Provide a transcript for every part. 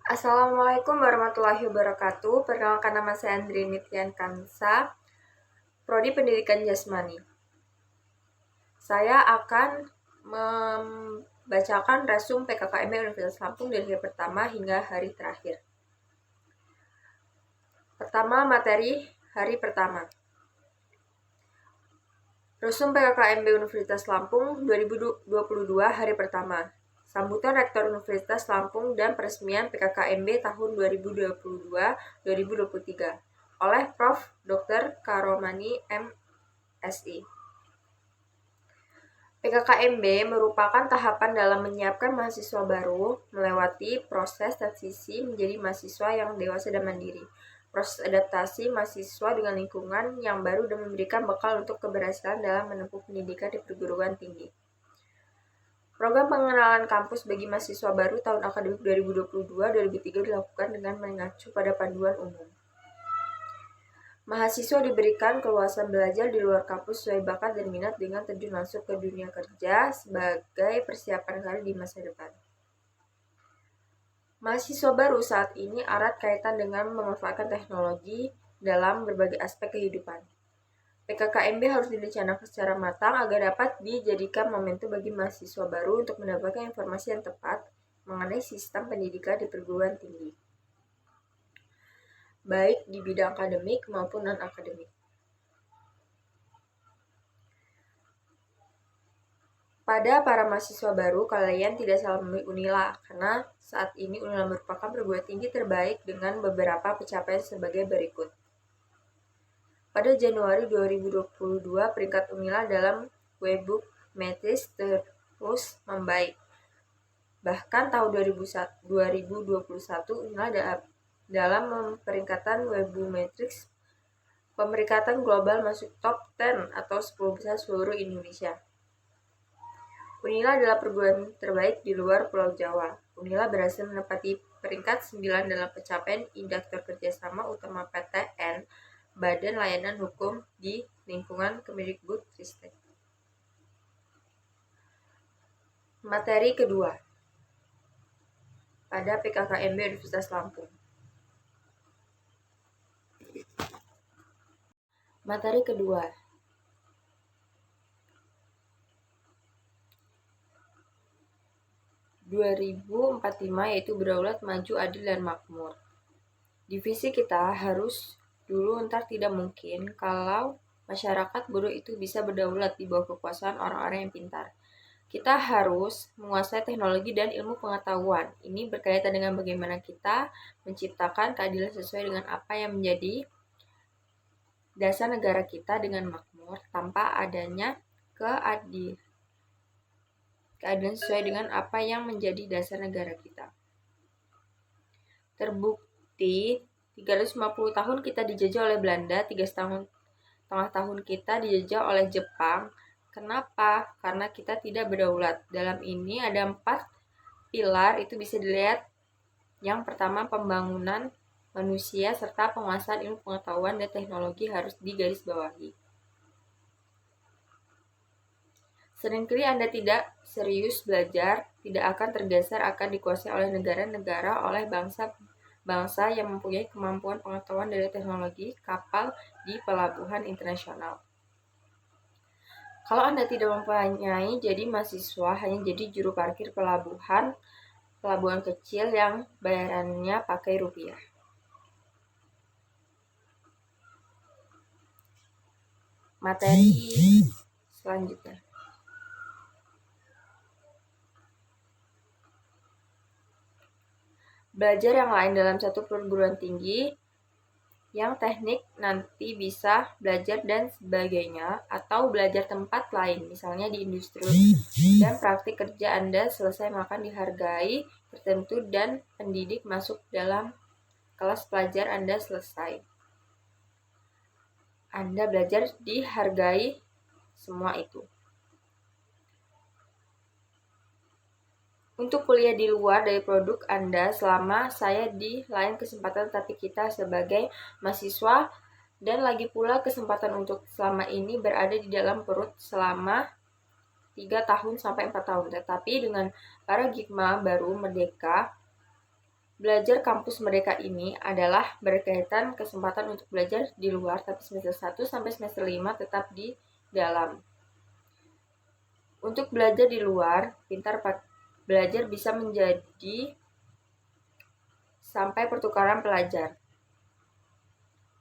Assalamualaikum warahmatullahi wabarakatuh. Perkenalkan, nama saya Andri Nityan Kansa, Prodi Pendidikan Jasmani. Saya akan membacakan resume PKKMB Universitas Lampung dari hari pertama hingga hari terakhir. Pertama, materi hari pertama. Resume PKKMB Universitas Lampung 2022 hari pertama. Sambutan Rektor Universitas Lampung dan peresmian PKKMB tahun 2022-2023 oleh Prof. Dr. Karomani MSI. PKKMB merupakan tahapan dalam menyiapkan mahasiswa baru melewati proses transisi menjadi mahasiswa yang dewasa dan mandiri. Proses adaptasi mahasiswa dengan lingkungan yang baru dan memberikan bekal untuk keberhasilan dalam menempuh pendidikan di perguruan tinggi. Program pengenalan kampus bagi mahasiswa baru tahun akademik 2022-2023 dilakukan dengan mengacu pada panduan umum. Mahasiswa diberikan keluasan belajar di luar kampus sesuai bakat dan minat dengan terjun langsung ke dunia kerja sebagai persiapan karir di masa depan. Mahasiswa baru saat ini erat kaitan dengan memanfaatkan teknologi dalam berbagai aspek kehidupan. PKKMB harus direncanakan secara matang agar dapat dijadikan momentum bagi mahasiswa baru untuk mendapatkan informasi yang tepat mengenai sistem pendidikan di perguruan tinggi, baik di bidang akademik maupun non-akademik. Pada para mahasiswa baru, kalian tidak salah memilih Unila, karena saat ini Unila merupakan perguruan tinggi terbaik dengan beberapa pencapaian sebagai berikut. Pada Januari 2022, peringkat Unila dalam Webbook Matrix terus membaik. Bahkan tahun 2021, Unila dalam peringkatan Webbook Matrix pemeringkatan global masuk top 10 atau 10 besar seluruh Indonesia. Unila adalah perguruan terbaik di luar Pulau Jawa. Unila berhasil menempati peringkat 9 dalam pencapaian Indikator Kerjasama Utama PTN Badan Layanan Hukum di lingkungan Kemendikbudristek. Materi kedua pada PKKMB Universitas Lampung. Materi kedua, yaitu berdaulat, maju, adil, dan makmur. Divisi kita harus dulu entar tidak mungkin kalau masyarakat bodoh itu bisa berdaulat di bawah kekuasaan orang-orang yang pintar. Kita harus menguasai teknologi dan ilmu pengetahuan. Ini berkaitan dengan bagaimana kita menciptakan keadilan sesuai dengan apa yang menjadi dasar negara kita dengan makmur tanpa adanya keadilan sesuai dengan apa yang menjadi dasar negara kita. Terbukti 350 tahun kita dijajah oleh Belanda, 3,5 tahun kita dijajah oleh Jepang. Kenapa? Karena kita tidak berdaulat. Dalam ini ada 4 pilar, itu bisa dilihat. Yang pertama, pembangunan manusia serta penguasaan ilmu pengetahuan dan teknologi harus digarisbawahi. Seringkali Anda tidak serius belajar, tidak akan tergeser, akan dikuasai oleh negara-negara, oleh bangsa yang mempunyai kemampuan pengetahuan dari teknologi kapal di pelabuhan internasional. Kalau Anda tidak mempunyai, jadi mahasiswa hanya jadi juru parkir pelabuhan kecil yang bayarannya pakai rupiah. Materi selanjutnya. Belajar yang lain dalam satu perguruan tinggi, yang teknik nanti bisa belajar dan sebagainya, atau belajar tempat lain, misalnya di industri, dan praktik kerja Anda selesai makan dihargai tertentu dan pendidik masuk dalam kelas pelajar Anda selesai. Anda belajar dihargai semua itu. Untuk kuliah di luar dari produk Anda selama saya di lain kesempatan, tapi kita sebagai mahasiswa dan lagi pula kesempatan untuk selama ini berada di dalam perut selama 3 tahun sampai 4 tahun. Tetapi dengan paradigma baru merdeka, Belajar kampus Merdeka ini adalah berkaitan kesempatan untuk belajar di luar, tapi semester 1 sampai semester 5 tetap di dalam. Untuk belajar di luar, pintar belajar bisa menjadi sampai pertukaran pelajar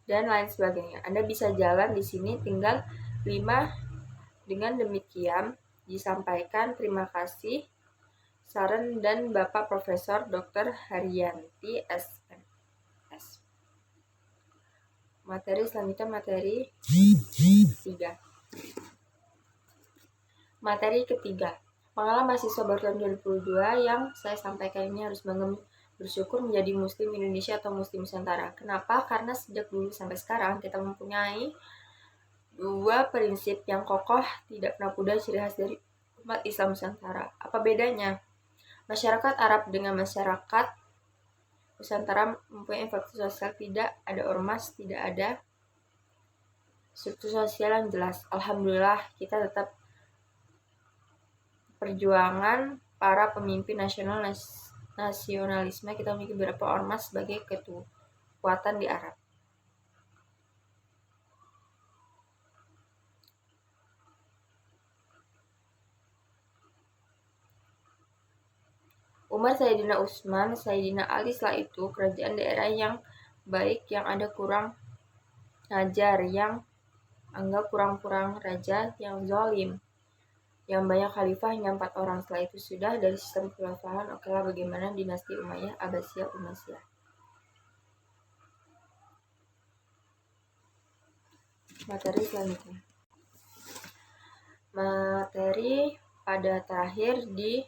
dan lain sebagainya. Anda bisa jalan di sini tinggal 5. Dengan demikian disampaikan terima kasih saran dan Bapak Profesor Dr. Haryanti SMS. Materi selanjutnya materi 3. Materi ketiga. Pengalaman mahasiswa baru tahun 2022 yang saya sampaikan ini harus bersyukur menjadi Muslim Indonesia atau Muslim Nusantara. Kenapa? Karena sejak dulu sampai sekarang kita mempunyai 2 prinsip yang kokoh, tidak pernah pudar, ciri khas dari umat Islam Nusantara. Apa bedanya? Masyarakat Arab dengan masyarakat Nusantara mempunyai faktor sosial, tidak ada ormas, tidak ada struktur sosial yang jelas. Alhamdulillah kita tetap perjuangan para pemimpin nasionalisme, kita memiliki beberapa ormas sebagai kekuatan di Arab. Umar Sayyidina Utsman, Sayyidina Ali, setelah itu kerajaan daerah yang baik, yang ada kurang ajar, yang anggap kurang-kurang raja, yang zalim, yang banyak khalifah hanya 4 orang. Setelah itu sudah dari sistem kekhilafahan. Okelah, bagaimana dinasti Umayyah, Abbasiyah, Umayyah. Materi selanjutnya. Materi pada terakhir di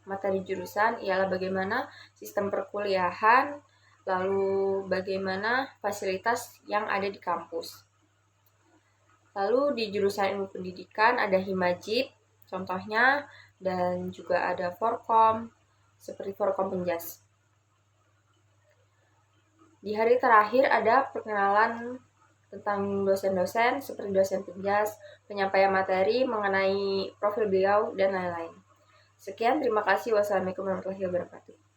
materi jurusan ialah bagaimana sistem perkuliahan, lalu bagaimana fasilitas yang ada di kampus. Lalu di jurusan ilmu pendidikan ada Himajib contohnya, dan juga ada Forkom seperti Forkom Penjas. Di hari terakhir ada perkenalan tentang dosen-dosen seperti dosen Penjas, penyampaian materi mengenai profil beliau, dan lain-lain. Sekian, terima kasih. Wassalamualaikum warahmatullahi wabarakatuh.